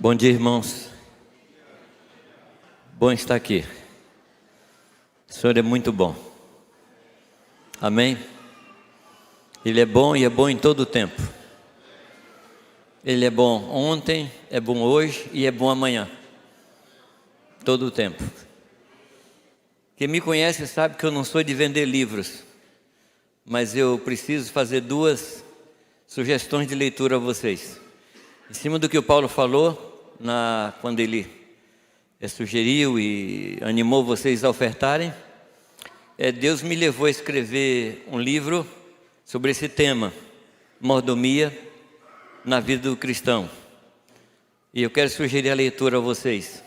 Bom dia, irmãos. Bom estar aqui. O Senhor é muito bom. Amém? Ele é bom e é bom em todo o tempo. Ele é bom ontem, é bom hoje e é bom amanhã. Todo o tempo. Quem me conhece sabe que eu não sou de vender livros, mas eu preciso fazer duas sugestões de leitura a vocês. Em cima do que o Paulo falou, quando ele sugeriu e animou vocês a ofertarem, Deus me levou a escrever um livro sobre esse tema, mordomia na vida do cristão. E eu quero sugerir a leitura a vocês,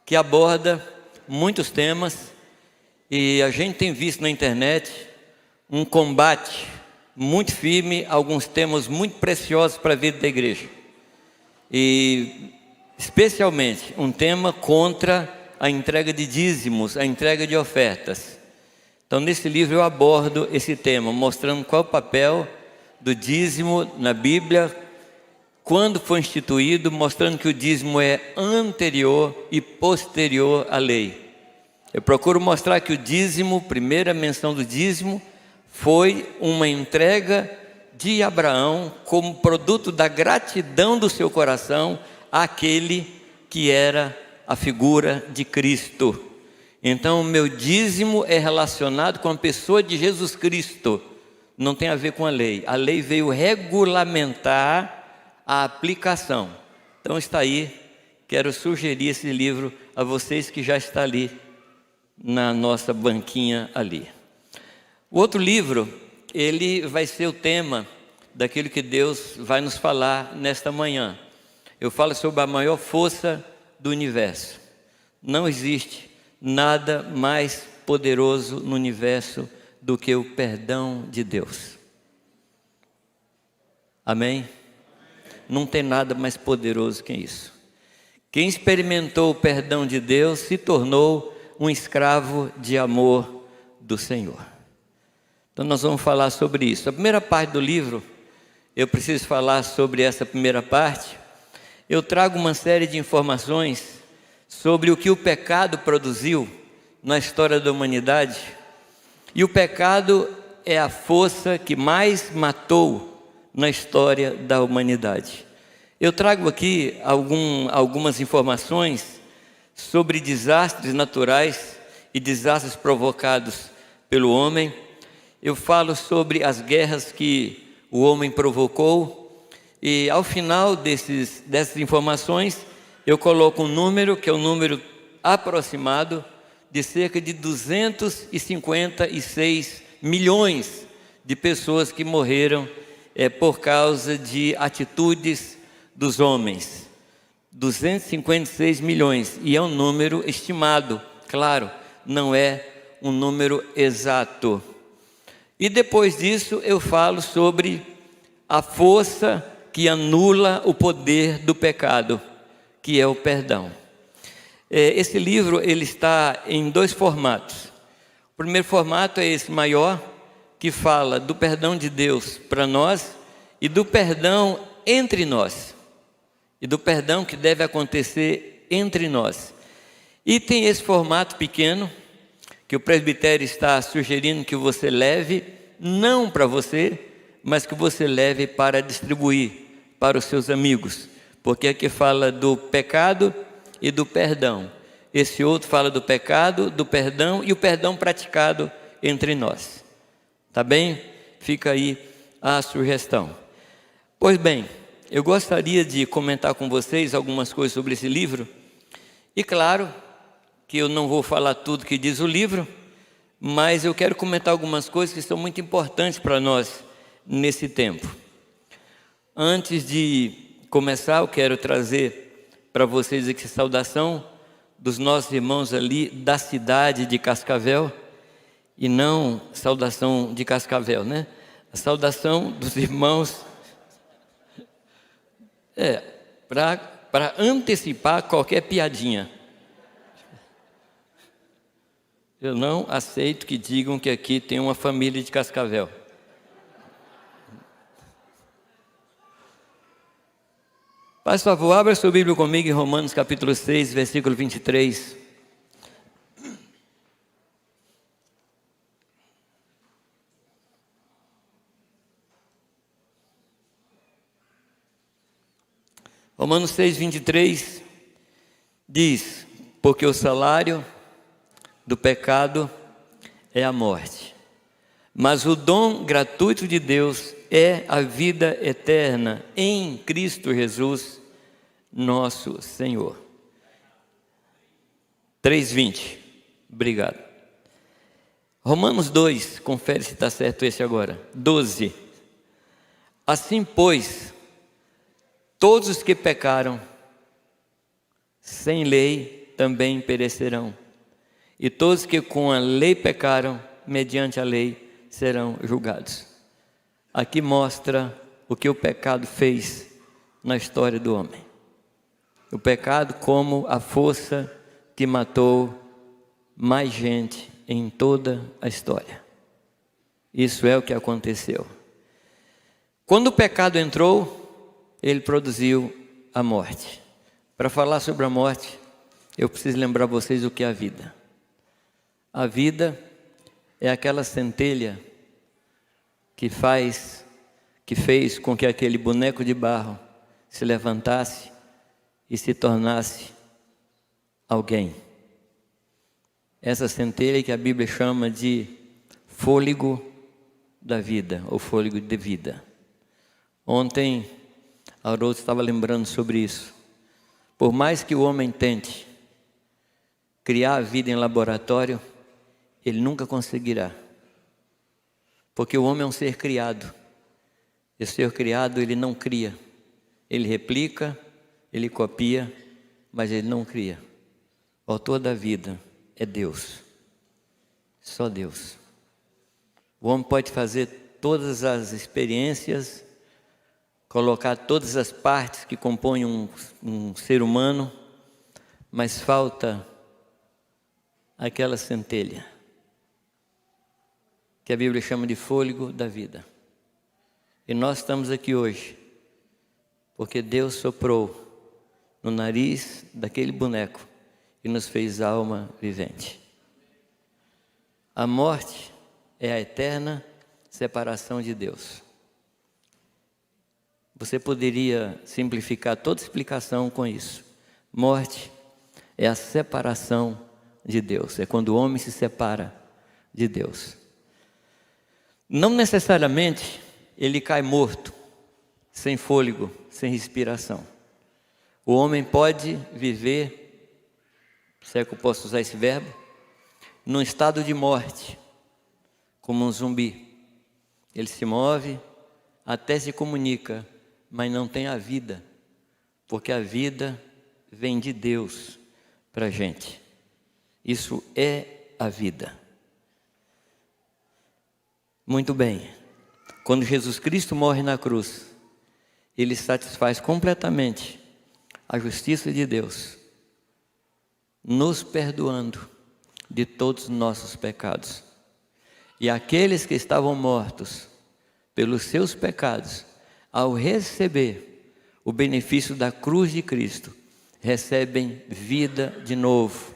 que aborda muitos temas, e a gente tem visto na internet um combate muito firme, alguns temas muito preciosos para a vida da igreja. E especialmente um tema contra a entrega de dízimos, a entrega de ofertas. Então nesse livro eu abordo esse tema, mostrando qual é o papel do dízimo na Bíblia, quando foi instituído, mostrando que o dízimo é anterior e posterior à lei. Eu procuro mostrar que o dízimo, primeira menção do dízimo, foi uma entrega de Abraão como produto da gratidão do seu coração àquele que era a figura de Cristo. Então o meu dízimo é relacionado com a pessoa de Jesus Cristo, não tem a ver com a lei. A lei veio regulamentar a aplicação. Então está aí, quero sugerir esse livro a vocês que já está ali na nossa banquinha ali. O outro livro, ele vai ser o tema daquilo que Deus vai nos falar nesta manhã. Eu falo sobre a maior força do universo. Não existe nada mais poderoso no universo do que o perdão de Deus. Amém? Não tem nada mais poderoso que isso. Quem experimentou o perdão de Deus se tornou um escravo de amor do Senhor. Então nós vamos falar sobre isso. A primeira parte do livro, eu preciso falar sobre essa primeira parte. Eu trago uma série de informações sobre o que o pecado produziu na história da humanidade. E o pecado é a força que mais matou na história da humanidade. Eu trago aqui algumas informações sobre desastres naturais e desastres provocados pelo homem. Eu falo sobre as guerras que o homem provocou. E ao final dessas informações, eu coloco um número, que é um número aproximado, de cerca de 256 milhões de pessoas que morreram por causa de atitudes dos homens. 256 milhões, e é um número estimado, claro, não é um número exato. E depois disso eu falo sobre a força que anula o poder do pecado, que é o perdão. Esse livro ele está em dois formatos. O primeiro formato é esse maior, que fala do perdão de Deus para nós e do perdão entre nós, e do perdão que deve acontecer entre nós. E tem esse formato pequeno, que o presbitério está sugerindo que você leve, não para você, mas que você leve para distribuir para os seus amigos, porque aqui fala do pecado e do perdão. Esse outro fala do pecado, do perdão e o perdão praticado entre nós. Tá bem? Fica aí a sugestão. Pois bem, eu gostaria de comentar com vocês algumas coisas sobre esse livro. E claro que eu não vou falar tudo que diz o livro, mas eu quero comentar algumas coisas que são muito importantes para nós nesse tempo. Antes de começar, eu quero trazer para vocês aqui a saudação dos nossos irmãos ali da cidade de Cascavel, e não saudação de Cascavel, né? A saudação dos irmãos para antecipar qualquer piadinha. Eu não aceito que digam que aqui tem uma família de Cascavel. Faz favor, abra sua Bíblia comigo em Romanos capítulo 6, versículo 23. Romanos 6, 23 diz: porque o salário do pecado é a morte, mas o dom gratuito de Deus é a vida eterna em Cristo Jesus, nosso Senhor. 3:20, obrigado. Romanos 2, confere se está certo esse agora, 12. Assim, pois, todos os que pecaram sem lei também perecerão, e todos que com a lei pecaram, mediante a lei, serão julgados. Aqui mostra o que o pecado fez na história do homem. O pecado como a força que matou mais gente em toda a história. Isso é o que aconteceu. Quando o pecado entrou, ele produziu a morte. Para falar sobre a morte, eu preciso lembrar vocês o que é a vida. A vida é aquela centelha que fez com que aquele boneco de barro se levantasse e se tornasse alguém. Essa centelha que a Bíblia chama de fôlego da vida, ou fôlego de vida. Ontem, Haroldo estava lembrando sobre isso. Por mais que o homem tente criar a vida em laboratório, ele nunca conseguirá. Porque o homem é um ser criado. E o ser criado, ele não cria. Ele replica, ele copia, mas ele não cria. O autor da vida é Deus. Só Deus. O homem pode fazer todas as experiências, colocar todas as partes que compõem um ser humano, mas falta aquela centelha, que a Bíblia chama de fôlego da vida. E nós estamos aqui hoje, porque Deus soprou no nariz daquele boneco e nos fez alma vivente. A morte é a eterna separação de Deus. Você poderia simplificar toda explicação com isso. Morte é a separação de Deus. É quando o homem se separa de Deus. Não necessariamente ele cai morto, sem fôlego, sem respiração. O homem pode viver, se é que eu posso usar esse verbo, num estado de morte, como um zumbi. Ele se move, até se comunica, mas não tem a vida, porque a vida vem de Deus para a gente. Isso é a vida. Muito bem. Quando Jesus Cristo morre na cruz, Ele satisfaz completamente a justiça de Deus, nos perdoando de todos os nossos pecados. E aqueles que estavam mortos pelos seus pecados, ao receber o benefício da cruz de Cristo, recebem vida de novo.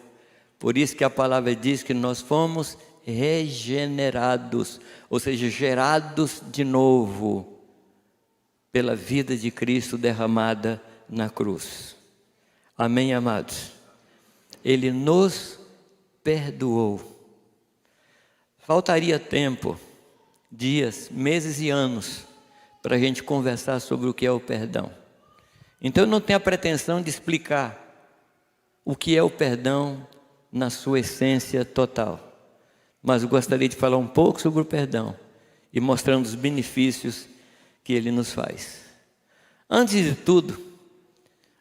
Por isso que a palavra diz que nós fomos regenerados, ou seja, gerados de novo, pela vida de Cristo derramada na cruz. Amém, amados? Ele nos perdoou. Faltaria tempo, dias, meses e anos, para a gente conversar sobre o que é o perdão. Então eu não tenho a pretensão de explicar o que é o perdão na sua essência total. Mas eu gostaria de falar um pouco sobre o perdão e mostrando os benefícios que ele nos faz. Antes de tudo,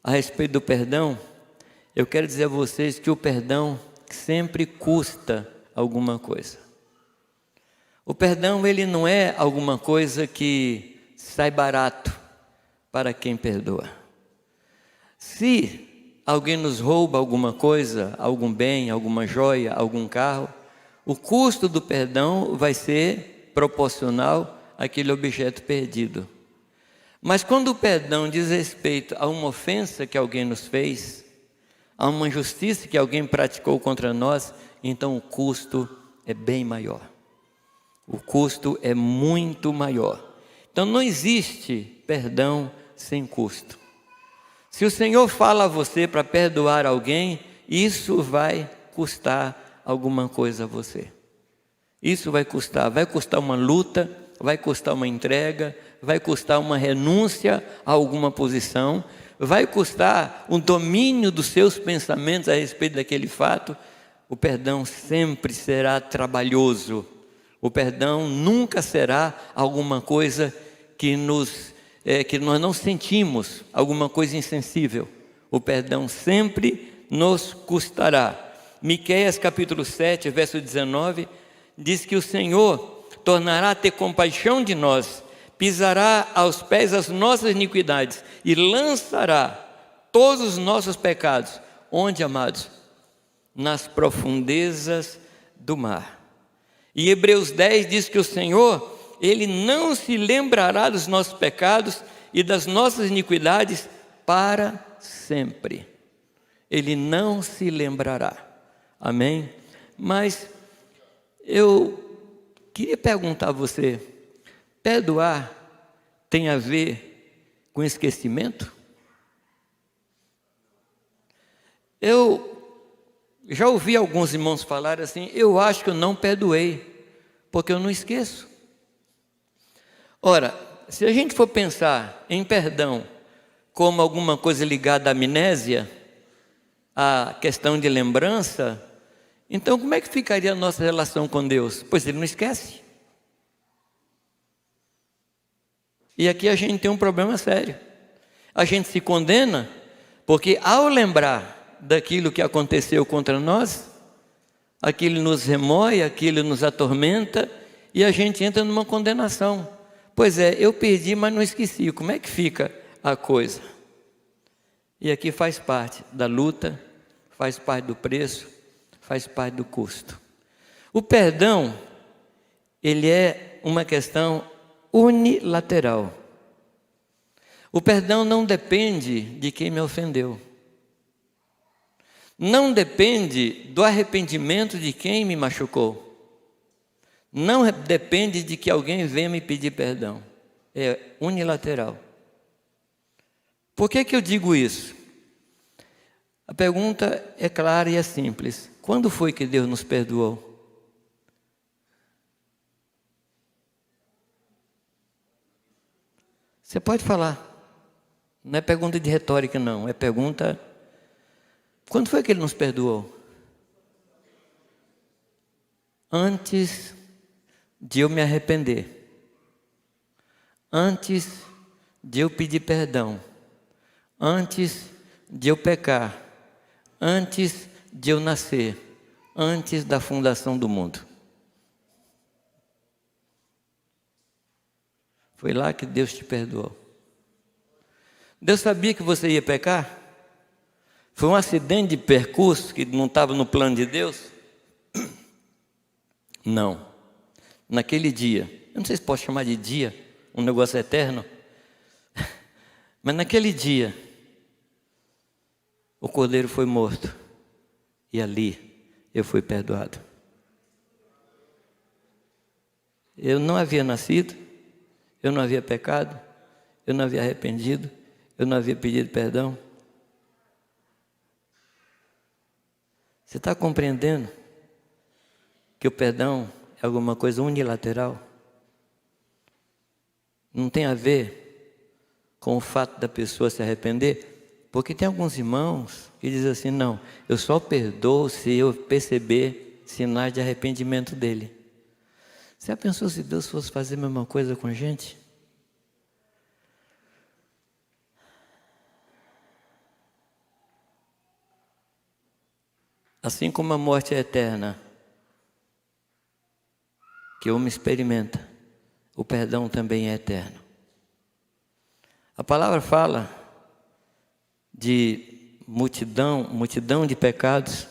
a respeito do perdão, eu quero dizer a vocês que o perdão sempre custa alguma coisa. O perdão, ele não é alguma coisa que sai barato para quem perdoa. Se alguém nos rouba alguma coisa, algum bem, alguma joia, algum carro, o custo do perdão vai ser proporcional àquele objeto perdido. Mas quando o perdão diz respeito a uma ofensa que alguém nos fez, a uma injustiça que alguém praticou contra nós, então o custo é bem maior. O custo é muito maior. Então não existe perdão sem custo. Se o Senhor fala a você para perdoar alguém, isso vai custar alguma coisa a você. Isso vai custar uma luta, vai custar uma entrega, vai custar uma renúncia a alguma posição, vai custar um domínio dos seus pensamentos a respeito daquele fato. O perdão sempre será trabalhoso. O perdão nunca será alguma coisa que nós não sentimos, alguma coisa insensível. O perdão sempre nos custará. Miqueias capítulo 7, verso 19, diz que o Senhor tornará a ter compaixão de nós, pisará aos pés as nossas iniquidades e lançará todos os nossos pecados. Onde, amados? Nas profundezas do mar. E Hebreus 10 diz que o Senhor, Ele não se lembrará dos nossos pecados e das nossas iniquidades para sempre. Ele não se lembrará. Amém? Mas eu queria perguntar a você, perdoar tem a ver com esquecimento? Eu já ouvi alguns irmãos falar assim, eu acho que eu não perdoei, porque eu não esqueço. Ora, se a gente for pensar em perdão como alguma coisa ligada à amnésia, à questão de lembrança, então como é que ficaria a nossa relação com Deus? Pois Ele não esquece. E aqui a gente tem um problema sério. A gente se condena, porque ao lembrar daquilo que aconteceu contra nós, aquilo nos remói, aquilo nos atormenta, e a gente entra numa condenação. Pois é, eu perdi, mas não esqueci. Como é que fica a coisa? E aqui faz parte da luta, faz parte do preço, faz parte do custo. O perdão, ele é uma questão unilateral. O perdão não depende de quem me ofendeu. Não depende do arrependimento de quem me machucou. Não depende de que alguém venha me pedir perdão. É unilateral. Por que eu digo isso? A pergunta é clara e é simples. Quando foi que Deus nos perdoou? Você pode falar. Não é pergunta de retórica, não. É pergunta... Quando foi que Ele nos perdoou? Antes de eu me arrepender. Antes de eu pedir perdão. Antes de eu pecar. Antes de eu nascer. Antes da fundação do mundo. Foi lá que Deus te perdoou. Deus sabia que você ia pecar? Foi um acidente de percurso que não estava no plano de Deus? Não. Naquele dia, eu não sei se posso chamar de dia, um negócio eterno, mas naquele dia, o cordeiro foi morto e ali eu fui perdoado. Eu não havia nascido, eu não havia pecado, eu não havia arrependido, eu não havia pedido perdão. Você está compreendendo que o perdão é alguma coisa unilateral? Não tem a ver com o fato da pessoa se arrepender? Porque tem alguns irmãos que dizem assim, não, eu só perdoo se eu perceber sinais de arrependimento dele. Você já pensou se Deus fosse fazer a mesma coisa com a gente? Assim como a morte é eterna, que o homem experimenta, o perdão também é eterno. A palavra fala de multidão de pecados,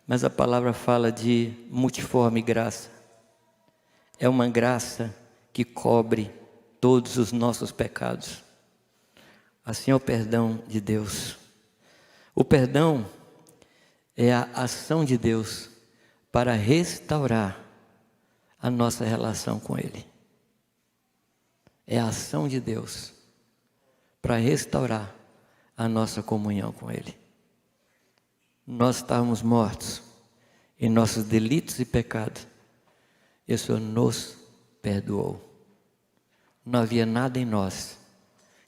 mas a palavra fala de multiforme graça. É uma graça que cobre todos os nossos pecados. Assim é o perdão de Deus. O perdão é a ação de Deus para restaurar a nossa relação com Ele. É a ação de Deus para restaurar a nossa comunhão com Ele. Nós estávamos mortos em nossos delitos e pecados, e o Senhor nos perdoou. Não havia nada em nós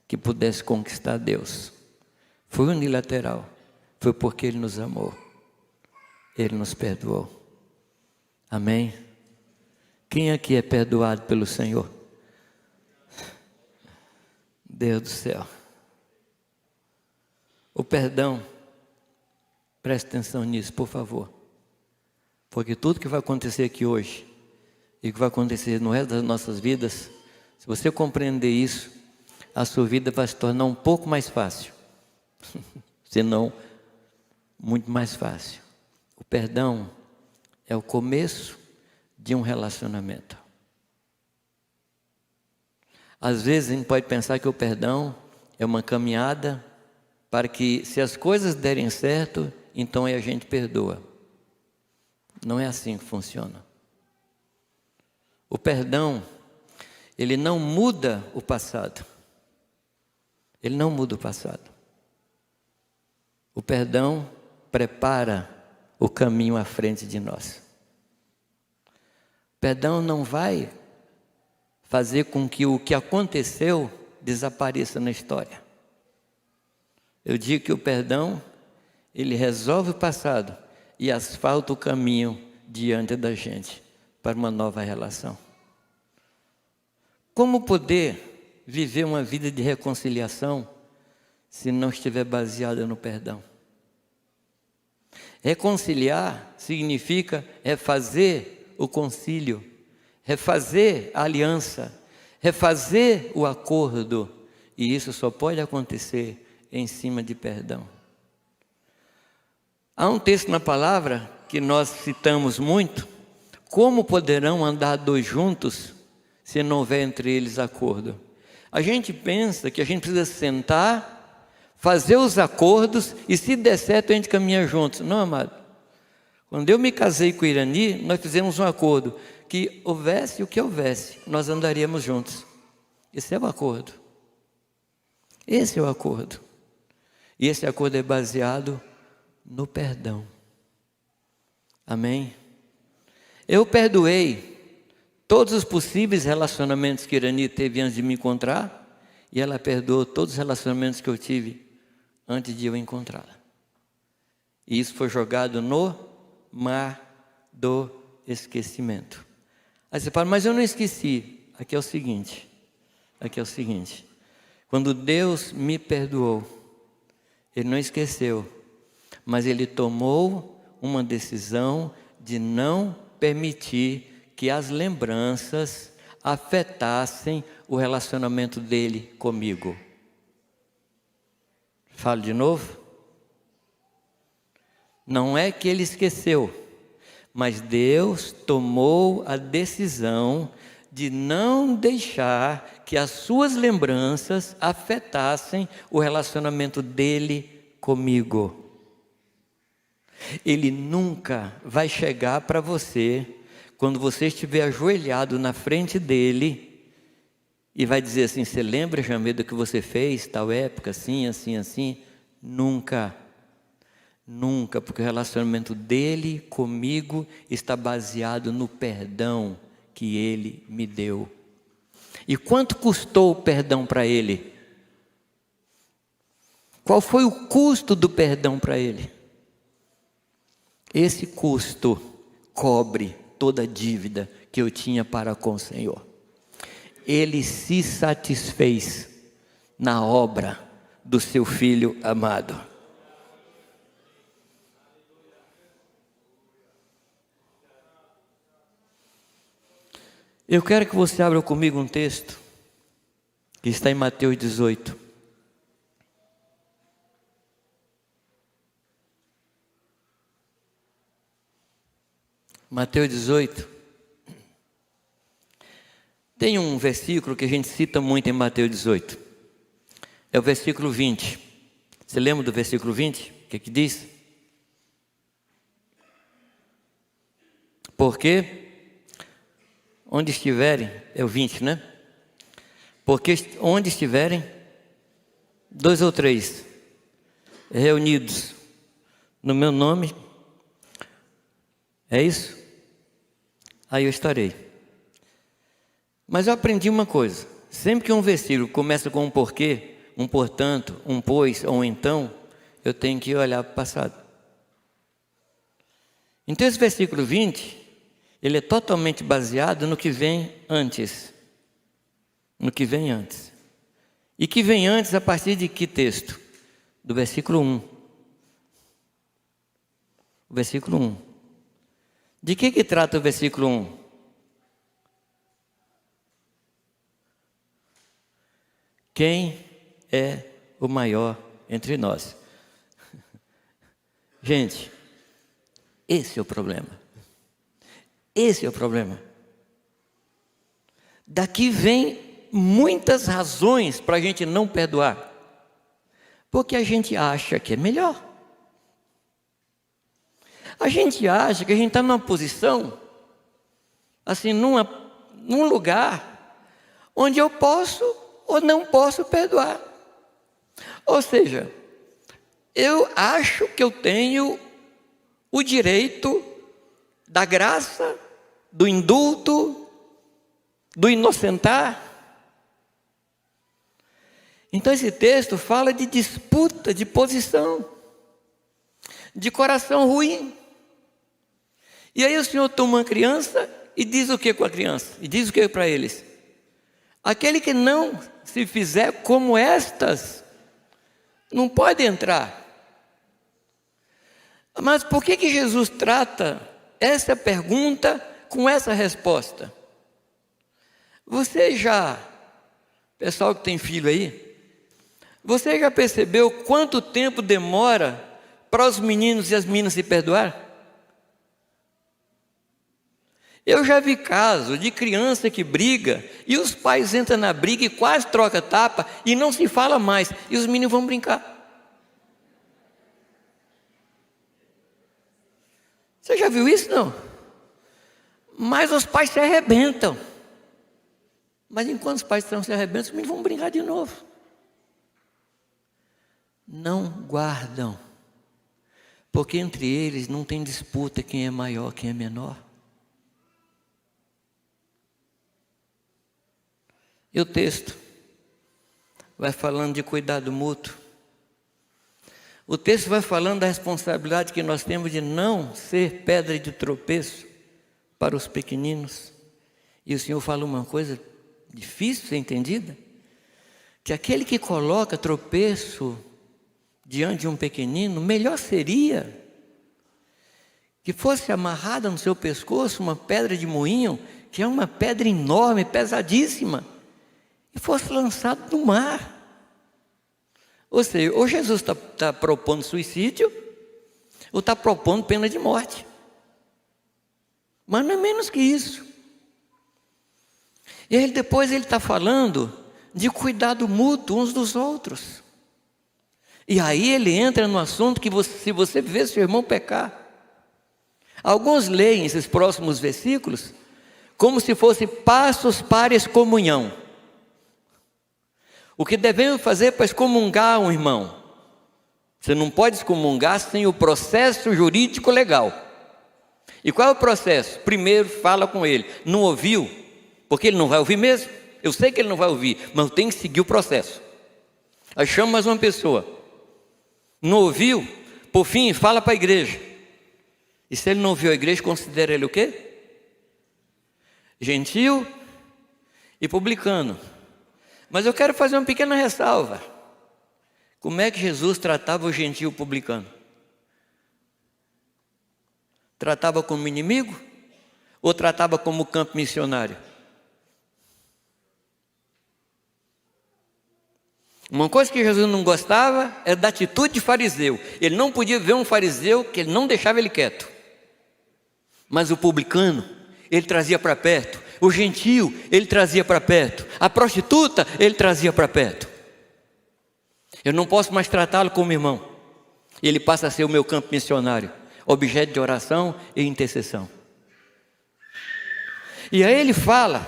que pudesse conquistar Deus. Foi unilateral, foi porque Ele nos amou, Ele nos perdoou. Amém? Quem aqui é perdoado pelo Senhor? Deus do céu. O perdão, preste atenção nisso, por favor. Porque tudo que vai acontecer aqui hoje, e que vai acontecer no resto das nossas vidas, se você compreender isso, a sua vida vai se tornar um pouco mais fácil. Se não, muito mais fácil. O perdão é o começo de um relacionamento. Às vezes a gente pode pensar que o perdão é uma caminhada para que, se as coisas derem certo, então aí a gente perdoa. Não é assim que funciona. O perdão, ele não muda o passado. Ele não muda o passado. O perdão prepara o caminho à frente de nós. O perdão não vai fazer com que o que aconteceu desapareça na história. Eu digo que o perdão, ele resolve o passado e asfalta o caminho diante da gente para uma nova relação. Como poder viver uma vida de reconciliação se não estiver baseada no perdão? Reconciliar significa refazer o concílio, refazer a aliança, refazer o acordo, e isso só pode acontecer em cima de perdão. Há um texto na palavra que nós citamos muito: como poderão andar dois juntos se não houver entre eles acordo? A gente pensa que a gente precisa sentar, fazer os acordos e, se der certo, a gente caminha juntos. Não, amado. Quando eu me casei com Irani, nós fizemos um acordo que houvesse o que houvesse, nós andaríamos juntos. Esse é o acordo. Esse é o acordo. E esse acordo é baseado no perdão. Amém? Eu perdoei todos os possíveis relacionamentos que Irani teve antes de me encontrar, e ela perdoou todos os relacionamentos que eu tive antes de eu encontrá-la. E isso foi jogado no mar do esquecimento. Aí você fala, mas eu não esqueci. Aqui é o seguinte. Quando Deus me perdoou, Ele não esqueceu, mas Ele tomou uma decisão de não permitir que as lembranças afetassem o relacionamento dele comigo. Falo de novo. Não é que ele esqueceu, mas Deus tomou a decisão de não deixar que as suas lembranças afetassem o relacionamento dele comigo. Ele nunca vai chegar para você, quando você estiver ajoelhado na frente dele, e vai dizer assim, você lembra, Jamê, do que você fez, tal época, assim, assim, assim? Nunca. Nunca, porque o relacionamento dele comigo está baseado no perdão que ele me deu. E quanto custou o perdão para ele? Qual foi o custo do perdão para ele? Esse custo cobre toda a dívida que eu tinha para com o Senhor. Ele se satisfez na obra do seu Filho amado. Eu quero que você abra comigo um texto que está em Mateus 18. Mateus 18. Tem um versículo que a gente cita muito em Mateus 18. É o versículo 20. Você lembra do versículo 20? O que diz? Porque onde estiverem, é o 20, né? Porque onde estiverem 2 ou 3 reunidos no meu nome, é isso? Aí eu estarei. Mas eu aprendi uma coisa: sempre que um versículo começa com um porquê, um portanto, um pois ou um então, eu tenho que olhar para o passado. Então esse versículo 20, ele é totalmente baseado no que vem antes. No que vem antes. E que vem antes a partir de que texto? Do versículo 1. O versículo 1. De que trata o versículo 1? Quem é o maior entre nós? Gente, esse é o problema. Esse é o problema. Daqui vem muitas razões para a gente não perdoar. Porque a gente acha que é melhor. A gente acha que a gente está numa posição, assim, num lugar onde eu posso ou não posso perdoar. Ou seja, eu acho que eu tenho o direito da graça, do indulto, do inocentar. Então esse texto fala de disputa de posição, de coração ruim. E aí o Senhor toma uma criança e diz o que com a criança? E diz o que para eles? Aquele que não se fizer como estas, não pode entrar. Mas por que Jesus trata essa pergunta com essa resposta? Você já, pessoal que tem filho aí, você já percebeu quanto tempo demora para os meninos e as meninas se perdoar? Eu já vi caso de criança que briga e os pais entram na briga e quase troca tapa e não se fala mais e os meninos vão brincar. Você já viu isso? Não? Mas os pais se arrebentam. Mas enquanto os pais estão se arrebentam, os meninos vão brincar de novo. Não guardam, porque entre eles não tem disputa quem é maior, quem é menor. E o texto vai falando de cuidado mútuo. O texto vai falando da responsabilidade que nós temos de não ser pedra de tropeço para os pequeninos. E o Senhor fala uma coisa difícil de ser entendida, que aquele que coloca tropeço diante de um pequenino, melhor seria que fosse amarrada no seu pescoço uma pedra de moinho, que é uma pedra enorme, pesadíssima, e fosse lançado no mar. Ou seja, ou Jesus está propondo suicídio, ou está propondo pena de morte. Mas não é menos que isso. E aí depois ele está falando de cuidado mútuo uns dos outros. E aí ele entra no assunto que se você vê seu irmão pecar. Alguns leem esses próximos versículos como se fossem passos para excomunhão. O que devemos fazer para excomungar um irmão? Você não pode excomungar sem o processo jurídico legal. E qual é o processo? Primeiro fala com ele. Não ouviu? Porque ele não vai ouvir mesmo. Eu sei que ele não vai ouvir, mas eu tenho que seguir o processo. Aí chama mais uma pessoa. Não ouviu? Por fim, fala para a igreja. E se ele não ouviu a igreja, considera ele o quê? Gentil e publicano. Mas eu quero fazer uma pequena ressalva. Como é que Jesus tratava o gentil e o publicano? Tratava como inimigo? Ou tratava como campo missionário? Uma coisa que Jesus não gostava era da atitude de fariseu. Ele não podia ver um fariseu que ele não deixava ele quieto. Mas o publicano, ele trazia para perto, O gentio, ele trazia para perto. A prostituta, ele trazia para perto. Eu não posso mais tratá-lo como irmão. Ele passa a ser o meu campo missionário, objeto de oração e intercessão. E aí ele fala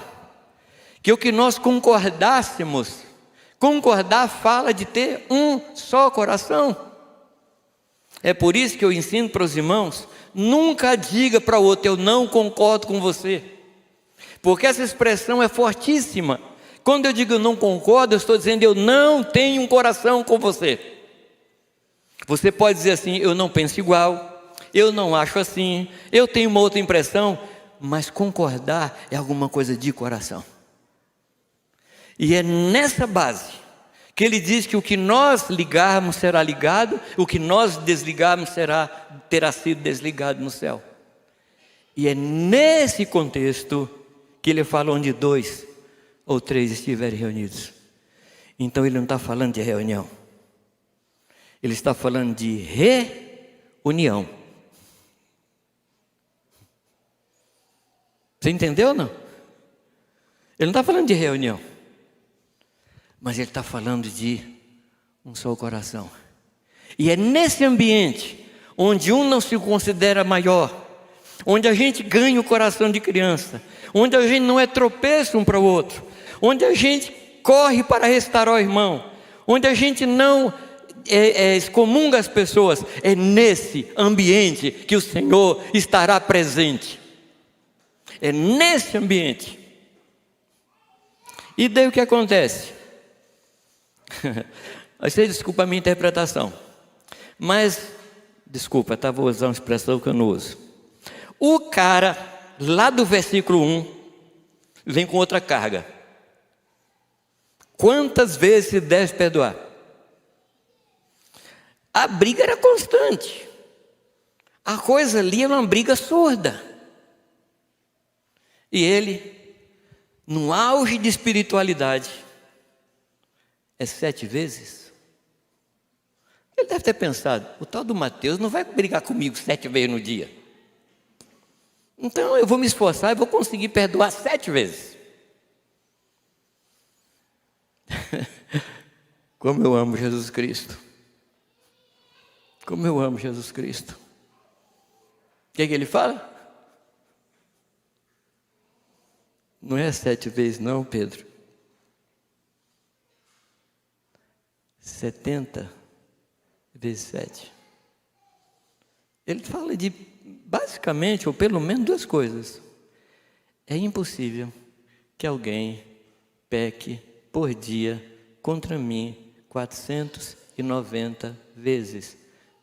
que o que nós concordássemos, concordar fala de ter um só coração. É por isso que eu ensino para os irmãos, nunca diga para o outro, eu não concordo com você. Porque essa expressão é fortíssima. Quando eu digo eu não concordo, eu estou dizendo eu não tenho um coração com você. Você pode dizer assim, eu não penso igual, eu não acho assim, eu tenho uma outra impressão, mas concordar é alguma coisa de coração. E é nessa base que ele diz que o que nós ligarmos será ligado, o que nós desligarmos terá sido desligado no céu. E é nesse contexto que ele fala onde 2 ou 3 estiverem reunidos. Então ele não está falando de reunião, ele está falando de reunião. Você entendeu ou não? Ele não está falando de reunião, mas ele está falando de um só coração. E é nesse ambiente onde um não se considera maior, onde a gente ganha o coração de criança, onde a gente não é tropeço um para o outro, onde a gente corre para restaurar o irmão, onde a gente não excomunga as pessoas. É nesse ambiente que o Senhor estará presente. É nesse ambiente. E daí o que acontece? Você desculpa a minha interpretação, mas, desculpa, vou usar uma expressão que eu não uso. O cara, lá do versículo 1, vem com outra carga. Quantas vezes se deve perdoar? A briga era constante. A coisa ali era uma briga surda. E ele, no auge de espiritualidade, é 7 vezes? Ele deve ter pensado, o tal do Mateus não vai brigar comigo 7 vezes no dia. Então eu vou me esforçar e vou conseguir perdoar 7 vezes. Como eu amo Jesus Cristo. Como eu amo Jesus Cristo. O que ele fala? Não é 7 vezes não, Pedro. 70 vezes 7. Ele fala de, basicamente, ou pelo menos 2 coisas. É impossível que alguém peque por dia contra mim 490 vezes.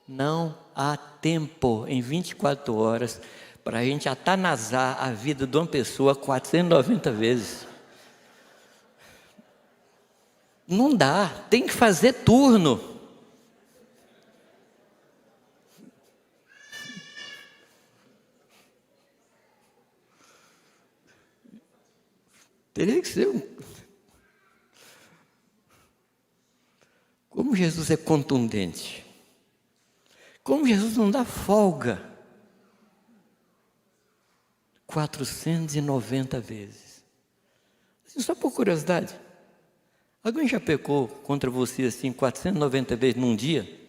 Não há tempo em 24 horas para a gente atanasar a vida de uma pessoa 490 vezes. Não dá, tem que fazer turno. Teria que ser Como Jesus é contundente. Como Jesus não dá folga. 490 vezes. Assim, só por curiosidade. Alguém já pecou contra você assim 490 vezes num dia?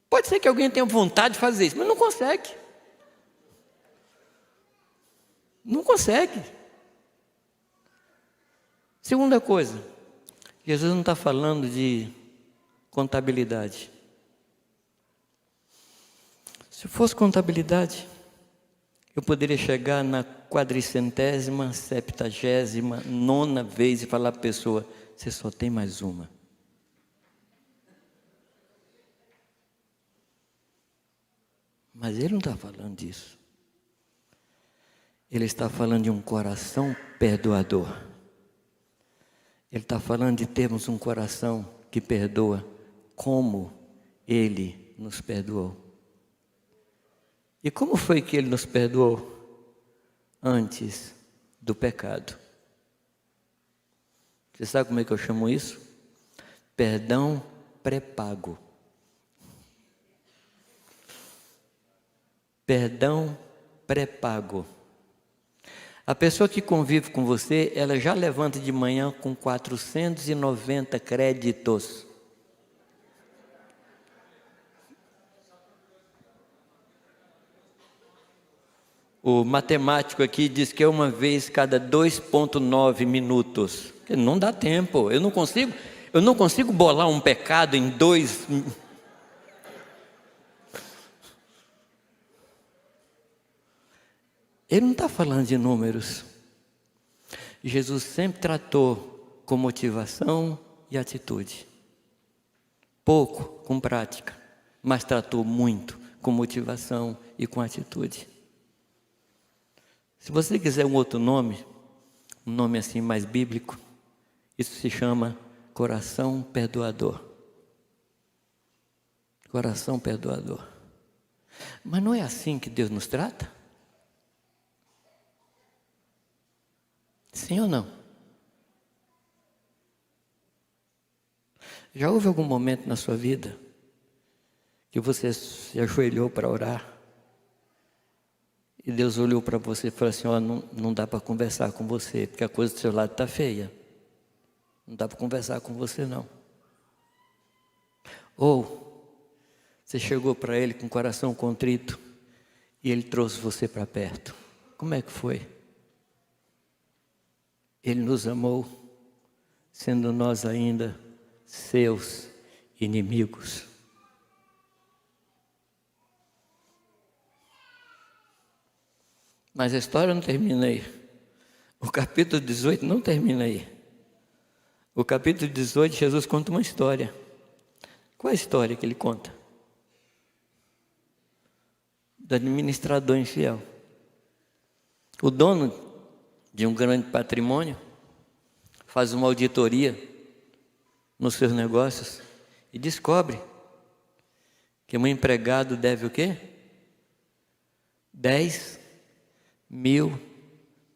Pode ser que alguém tenha vontade de fazer isso, mas não consegue. Não consegue. Segunda coisa, Jesus não está falando de contabilidade. Se fosse contabilidade, eu poderia chegar na 400ª, 79ª vez e falar para a pessoa, você só tem mais uma. Mas ele não está falando disso. Ele está falando de um coração perdoador. Ele está falando de termos um coração que perdoa como Ele nos perdoou. E como foi que Ele nos perdoou? Antes do pecado. Você sabe como é que eu chamo isso? Perdão pré-pago. Perdão pré-pago. A pessoa que convive com você, ela já levanta de manhã com 490 créditos. O matemático aqui diz que é uma vez cada 2,9 minutos. Não dá tempo. Eu não consigo bolar um pecado em 2. Ele não está falando de números. Jesus sempre tratou com motivação e atitude. Pouco com prática, mas tratou muito com motivação e com atitude. Se você quiser um outro nome, um nome assim mais bíblico, isso se chama coração perdoador. Coração perdoador. Mas não é assim que Deus nos trata? Sim ou não? Já houve algum momento na sua vida que você se ajoelhou para orar e Deus olhou para você e falou assim: ó, não dá para conversar com você, porque a coisa do seu lado está feia. Não dá para conversar com você não. Ou você chegou para Ele com o coração contrito e Ele trouxe você para perto. Como é que foi? Ele nos amou, sendo nós ainda seus inimigos. Mas a história não termina aí. O capítulo 18 não termina aí. O capítulo 18, Jesus conta uma história. Qual é a história que ele conta? Do administrador infiel. O dono de um grande patrimônio faz uma auditoria nos seus negócios e descobre que um empregado deve o quê? 10.000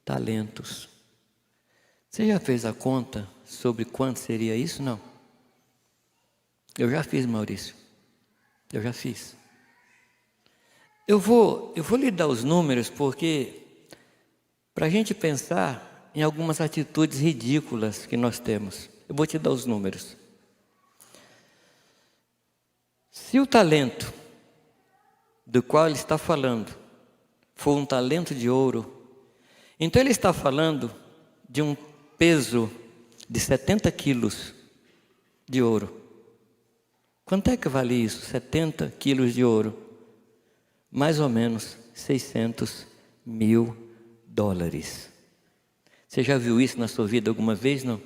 talentos. Você já fez a conta sobre quanto seria isso? Não. Eu já fiz, Maurício. Eu já fiz. Eu vou lhe dar os números porque para a gente pensar em algumas atitudes ridículas que nós temos. Eu vou te dar os números. Se o talento do qual ele está falando for um talento de ouro, então ele está falando de um peso de 70 quilos de ouro. Quanto é que vale isso? 70 quilos de ouro. Mais ou menos $600.000. Você já viu isso na sua vida alguma vez, não?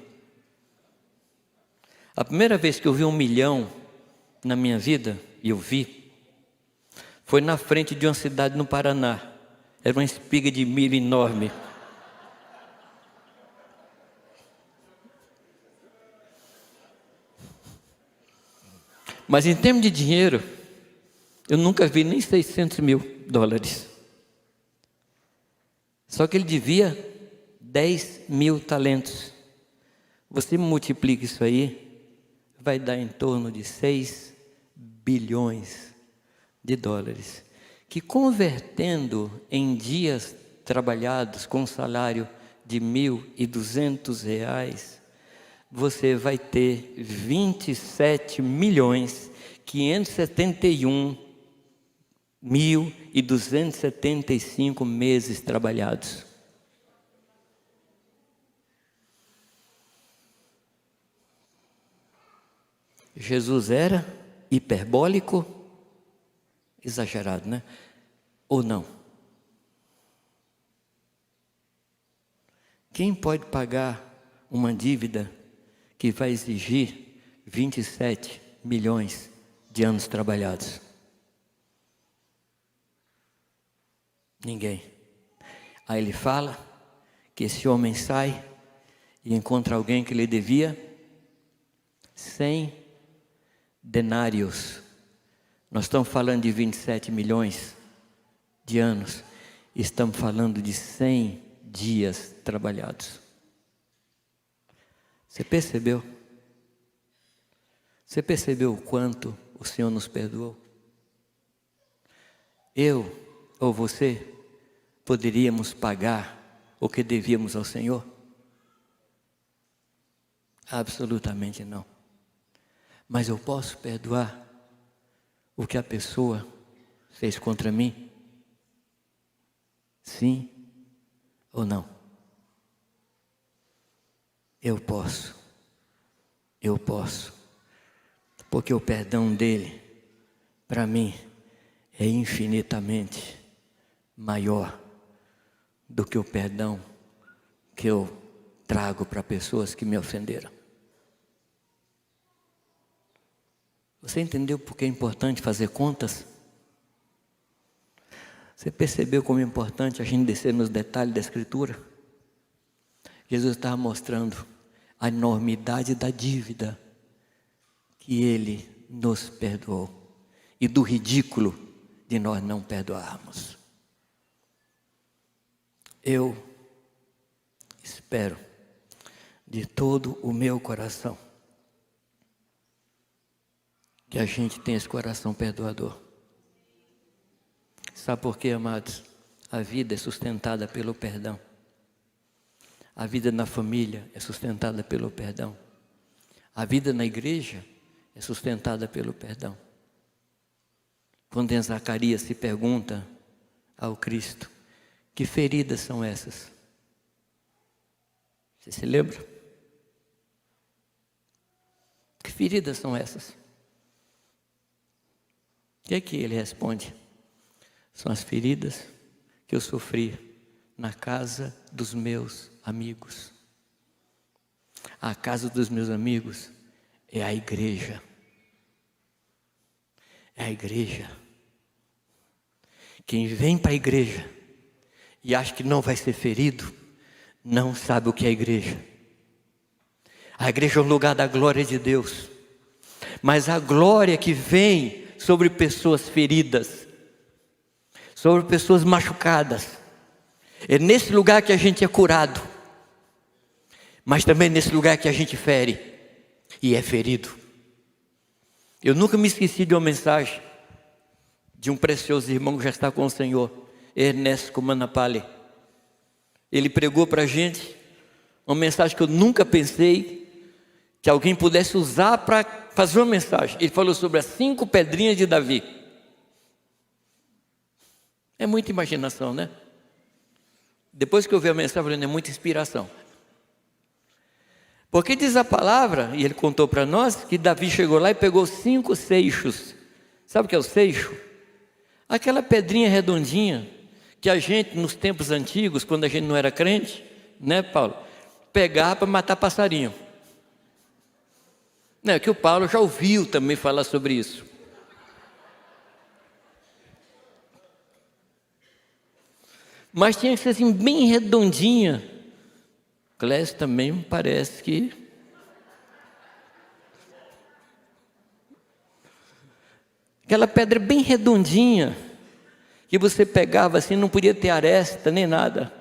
A primeira vez que eu vi 1 milhão na minha vida, e eu vi, foi na frente de uma cidade no Paraná. Era uma espiga de milho enorme. Mas em termos de dinheiro, eu nunca vi nem $600.000. Só que ele devia 10.000 talentos. Você multiplica isso aí, vai dar em torno de 6 bilhões de dólares. Que convertendo em dias trabalhados com um salário de R$ 1.200, você vai ter 27.571.275 meses trabalhados. Jesus era hiperbólico, exagerado, né? Ou não? Quem pode pagar uma dívida que vai exigir 27 milhões de anos trabalhados? Ninguém. Aí ele fala que esse homem sai e encontra alguém que lhe devia 100 denários. Nós estamos falando de 27 milhões de anos. Estamos falando de 100 dias trabalhados. Você percebeu? Você percebeu o quanto o Senhor nos perdoou? Eu ou você poderíamos pagar o que devíamos ao Senhor? Absolutamente não. Mas eu posso perdoar o que a pessoa fez contra mim? Sim ou não? Eu posso. Eu posso. Porque o perdão dele, para mim, é infinitamente maior do que o perdão que eu trago para pessoas que me ofenderam. Você entendeu por que é importante fazer contas? Você percebeu como é importante a gente descer nos detalhes da Escritura? Jesus estava mostrando a enormidade da dívida que Ele nos perdoou e do ridículo de nós não perdoarmos. Eu espero de todo o meu coração que a gente tenha esse coração perdoador. Sabe por quê, amados? A vida é sustentada pelo perdão. A vida na família é sustentada pelo perdão. A vida na igreja é sustentada pelo perdão. Quando em Zacarias se pergunta ao Cristo, que feridas são essas? Você se lembra? Que feridas são essas? O que é que ele responde? São as feridas que eu sofri na casa dos meus amigos. A casa dos meus amigos é a igreja. É a igreja. Quem vem para a igreja e acha que não vai ser ferido, não sabe o que é a igreja. A igreja é um lugar da glória de Deus. Mas a glória que vem sobre pessoas feridas, sobre pessoas machucadas, é nesse lugar que a gente é curado, mas também nesse lugar que a gente fere e é ferido. Eu nunca me esqueci de uma mensagem de um precioso irmão que já está com o Senhor, Ernesto Kumanapali. Ele pregou para a gente uma mensagem que eu nunca pensei que alguém pudesse usar para fazer uma mensagem. Ele falou sobre as 5 pedrinhas de Davi. É muita imaginação, né? Depois que eu vi a mensagem, eu falei, é muita inspiração. Porque diz a palavra, e ele contou para nós, que Davi chegou lá e pegou 5 seixos. Sabe o que é o seixo? Aquela pedrinha redondinha, que a gente, nos tempos antigos, quando a gente não era crente, né, Paulo? Pegava para matar passarinho. Não, é que o Paulo já ouviu também falar sobre isso. Mas tinha que ser assim, bem redondinha. Clécio também parece que... Aquela pedra bem redondinha, que você pegava assim, não podia ter aresta nem nada.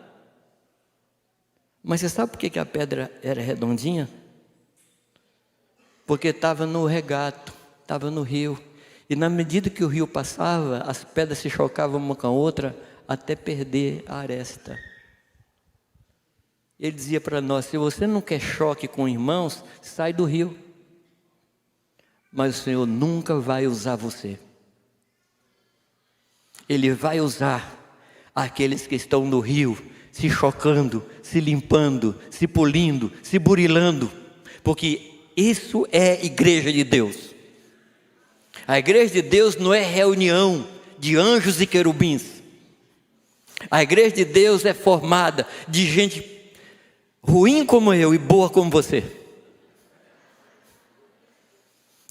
Mas você sabe por que a pedra era redondinha? Porque estava no regato, estava no rio. E na medida que o rio passava, as pedras se chocavam uma com a outra, até perder a aresta. Ele dizia para nós, se você não quer choque com irmãos, sai do rio. Mas o Senhor nunca vai usar você. Ele vai usar aqueles que estão no rio, se chocando, se limpando, se polindo, se burilando, porque isso é igreja de Deus. A igreja de Deus não é reunião de anjos e querubins. A igreja de Deus é formada de gente ruim como eu e boa como você.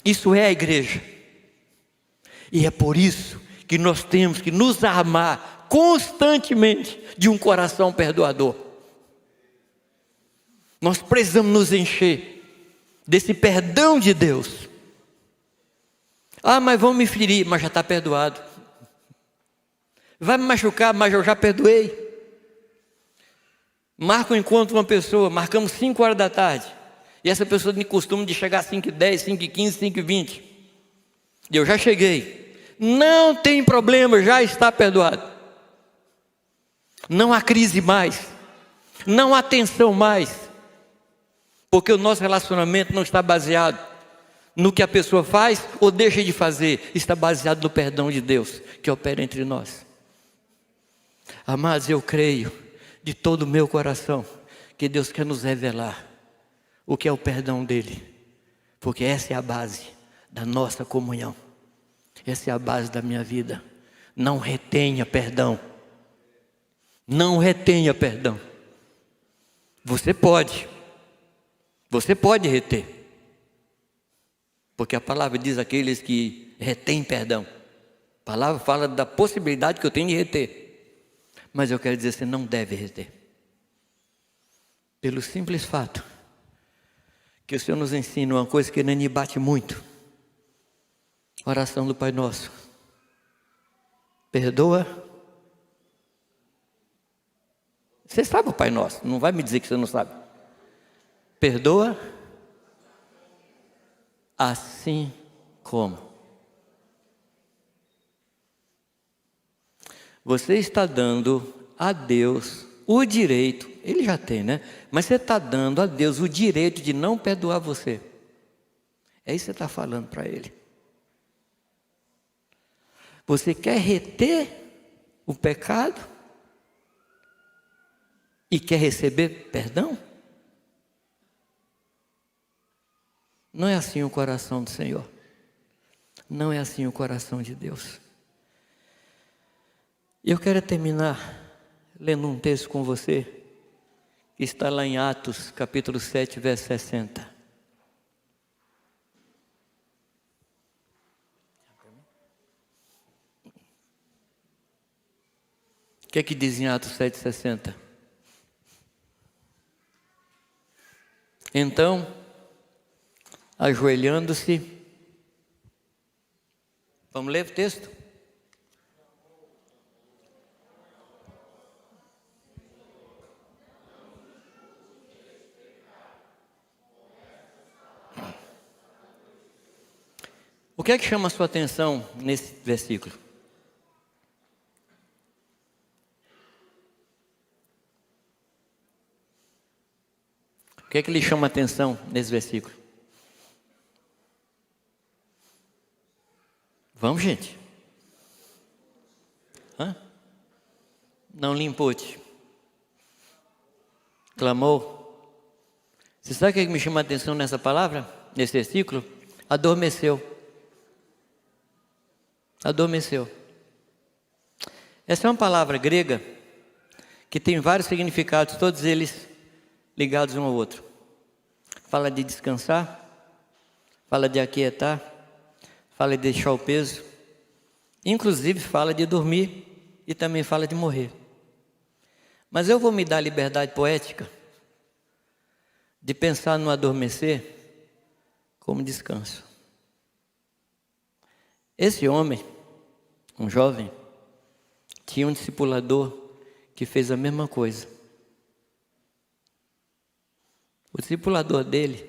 Isso é a igreja. E é por isso que nós temos que nos armar constantemente de um coração perdoador. Nós precisamos nos encher desse perdão de Deus. Ah, mas vão me ferir, mas já está perdoado. Vai me machucar, mas eu já perdoei. Marca um encontro com uma pessoa, marcamos 5 horas da tarde. E essa pessoa tem costume de chegar às 5h10, 5h15, 5h20. E eu já cheguei. Não tem problema, já está perdoado. Não há crise mais, não há tensão mais, porque o nosso relacionamento não está baseado no que a pessoa faz ou deixa de fazer, está baseado no perdão de Deus que opera entre nós. Amados, eu creio de todo o meu coração que Deus quer nos revelar o que é o perdão dele, porque essa é a base da nossa comunhão, essa é a base da minha vida. Não retenha perdão, não retenha perdão. Você pode reter, porque a palavra diz aqueles que retêm perdão. A palavra fala da possibilidade que eu tenho de reter, mas eu quero dizer, você não deve reter, pelo simples fato que o Senhor nos ensina uma coisa que não me bate muito. Oração do Pai Nosso: perdoa. Você sabe o Pai Nosso, não vai me dizer que você não sabe. Perdoa assim como. Você está dando a Deus o direito, Ele já tem, né? Mas você está dando a Deus o direito de não perdoar você. É isso que você está falando para Ele. Você quer reter o pecado e quer receber perdão? Não é assim o coração do Senhor. Não é assim o coração de Deus. E eu quero terminar lendo um texto com você, que está lá em Atos, capítulo 7, verso 60. O que é que diz em Atos 7, 60? Então, ajoelhando-se, vamos ler o texto? O que é que chama a sua atenção nesse versículo? O que é que lhe chama a atenção nesse versículo? Vamos, gente. Hã? Não lhe impute. Clamou. Você sabe o que é que me chama a atenção nessa palavra? Nesse versículo? Adormeceu. Adormeceu. Essa é uma palavra grega que tem vários significados, todos eles ligados um ao outro. Fala de descansar, fala de aquietar, fala de deixar o peso, inclusive fala de dormir e também fala de morrer. Mas eu vou me dar a liberdade poética de pensar no adormecer como descanso. Esse homem, um jovem, tinha um discipulador que fez a mesma coisa. O discipulador dele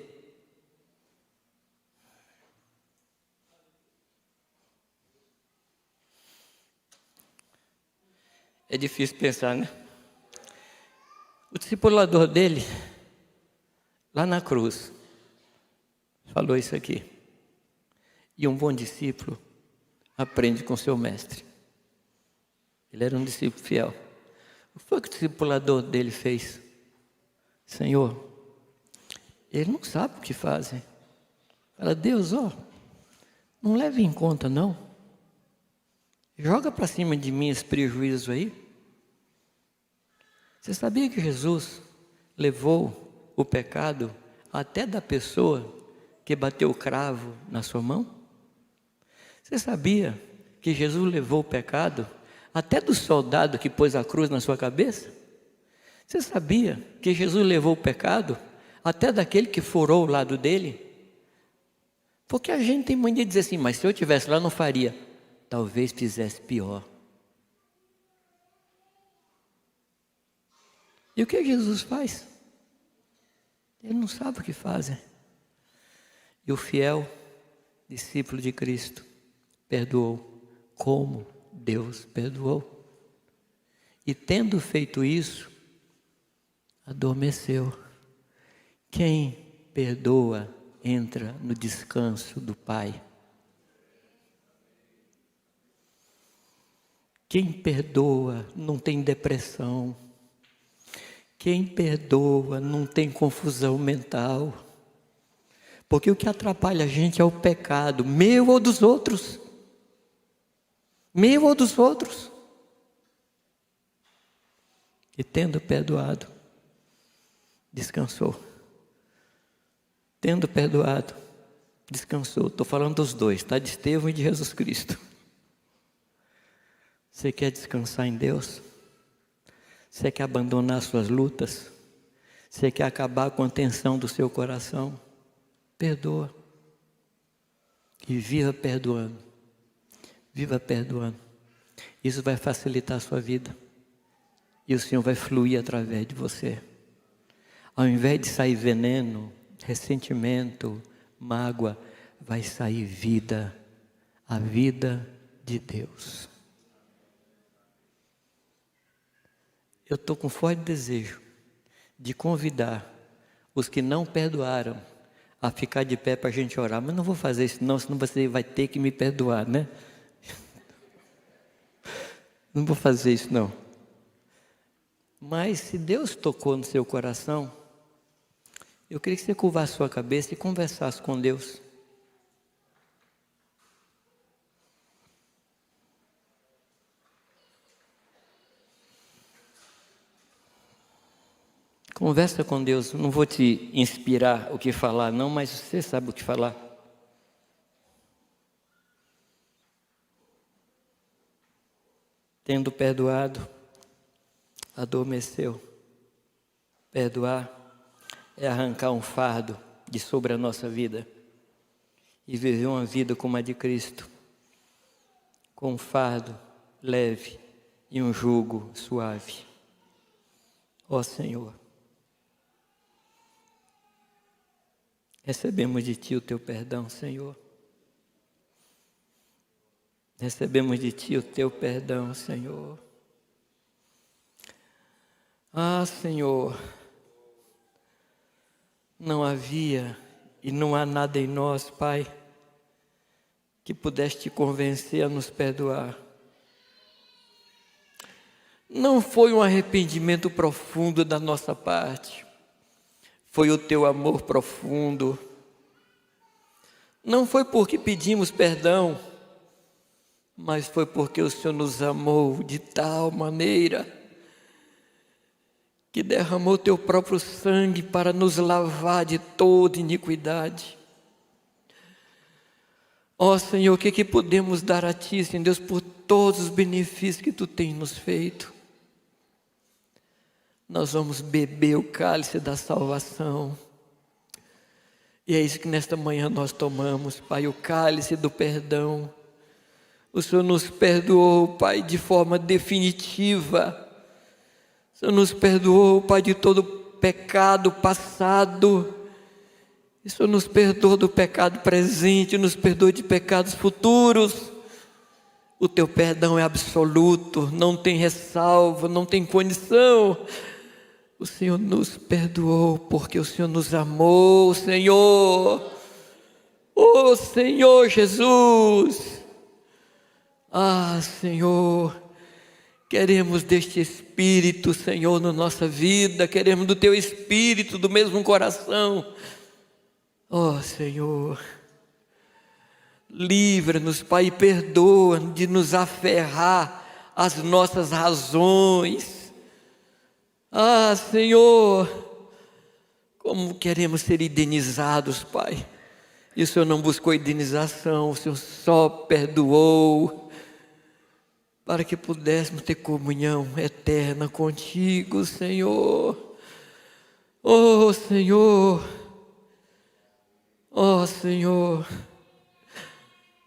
é difícil pensar, né? O discipulador dele, lá na cruz, falou isso aqui: e um bom discípulo aprende com seu mestre. Ele era um discípulo fiel. O que foi que o discipulador dele fez? Senhor, ele não sabe o que fazem. Fala, Deus, não leve em conta não. Joga para cima de mim esse prejuízo aí. Você sabia que Jesus levou o pecado até da pessoa que bateu o cravo na sua mão? Você sabia que Jesus levou o pecado até do soldado que pôs a cruz na sua cabeça? Você sabia que Jesus levou o pecado até daquele que furou o lado dele? Porque a gente tem mania de dizer assim, mas se eu estivesse lá não faria. Talvez fizesse pior. E o que Jesus faz? Ele não sabe o que fazem. E o fiel discípulo de Cristo perdoou como Deus perdoou. E tendo feito isso, adormeceu. Quem perdoa entra no descanso do Pai. Quem perdoa não tem depressão. Quem perdoa não tem confusão mental. Porque o que atrapalha a gente é o pecado, meu ou dos outros. Meu ou dos outros. E tendo perdoado, descansou. Tendo perdoado, descansou. Estou falando dos dois, tá? De Estevão e de Jesus Cristo. Você quer descansar em Deus? Você quer abandonar suas lutas? Você quer acabar com a tensão do seu coração? Perdoa. E viva perdoando. Viva perdoando. Isso vai facilitar a sua vida. E o Senhor vai fluir através de você. Ao invés de sair veneno, ressentimento, mágoa, vai sair vida. A vida de Deus. Eu estou com forte desejo de convidar os que não perdoaram a ficar de pé para a gente orar. Mas não vou fazer isso não, senão você vai ter que me perdoar, né? Não vou fazer isso não. Mas se Deus tocou no seu coração, eu queria que você curvasse a sua cabeça e conversasse com Deus. Conversa com Deus, não vou te inspirar o que falar não, mas você sabe o que falar. Tendo perdoado, adormeceu. Perdoar é arrancar um fardo de sobre a nossa vida e viver uma vida como a de Cristo, com um fardo leve e um jugo suave. Ó Senhor, recebemos de Ti o Teu perdão, Senhor. Recebemos de Ti o Teu perdão, Senhor. Ah, Senhor, não havia e não há nada em nós, Pai, que pudesse Te convencer a nos perdoar. Não foi um arrependimento profundo da nossa parte. Foi o Teu amor profundo. Não foi porque pedimos perdão, mas foi porque o Senhor nos amou de tal maneira que derramou Teu próprio sangue para nos lavar de toda iniquidade. Ó Senhor, o que podemos dar a Ti, Senhor Deus, por todos os benefícios que Tu tens nos feito? Nós vamos beber o cálice da salvação. E é isso que nesta manhã nós tomamos, Pai, o cálice do perdão. O Senhor nos perdoou, Pai, de forma definitiva. O Senhor nos perdoou, Pai, de todo pecado passado. O Senhor nos perdoou do pecado presente, nos perdoou de pecados futuros. O Teu perdão é absoluto, não tem ressalva, não tem condição. O Senhor nos perdoou porque o Senhor nos amou, Senhor. Oh, Senhor Jesus. Ah, Senhor, queremos deste Espírito, Senhor, na nossa vida. Queremos do Teu Espírito, do mesmo coração. Oh, Senhor, livra-nos, Pai, e perdoa de nos aferrar às nossas razões. Ah, Senhor, como queremos ser indenizados, Pai. E o Senhor não buscou indenização, o Senhor só perdoou para que pudéssemos ter comunhão eterna contigo, Senhor. Oh, Senhor. Oh, Senhor.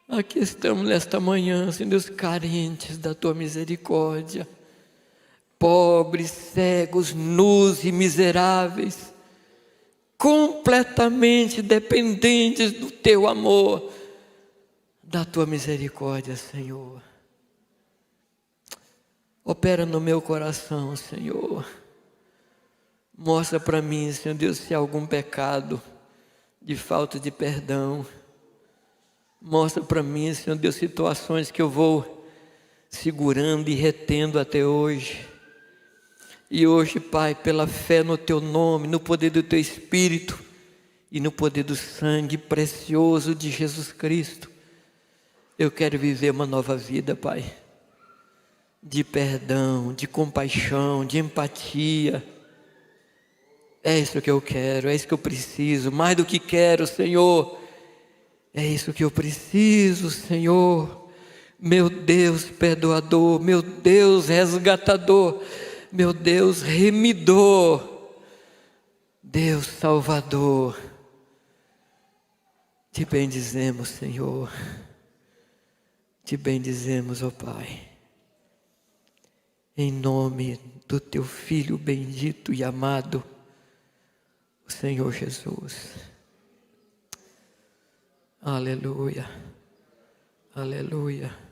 Aqui estamos nesta manhã, Senhor Deus, carentes da Tua misericórdia. Pobres, cegos, nus e miseráveis, completamente dependentes do Teu amor, da Tua misericórdia, Senhor. Opera no meu coração, Senhor. Mostra para mim, Senhor Deus, se há algum pecado de falta de perdão. Mostra para mim, Senhor Deus, situações que eu vou segurando e retendo até hoje. E hoje, Pai, pela fé no Teu nome, no poder do Teu Espírito e no poder do sangue precioso de Jesus Cristo, eu quero viver uma nova vida, Pai, de perdão, de compaixão, de empatia. É isso que eu quero, é isso que eu preciso, mais do que quero, Senhor, é isso que eu preciso, Senhor. Meu Deus perdoador, meu Deus resgatador, meu Deus remidor, Deus salvador, te bendizemos, Senhor, te bendizemos, ó Pai, em nome do Teu Filho bendito e amado, o Senhor Jesus. Aleluia, aleluia.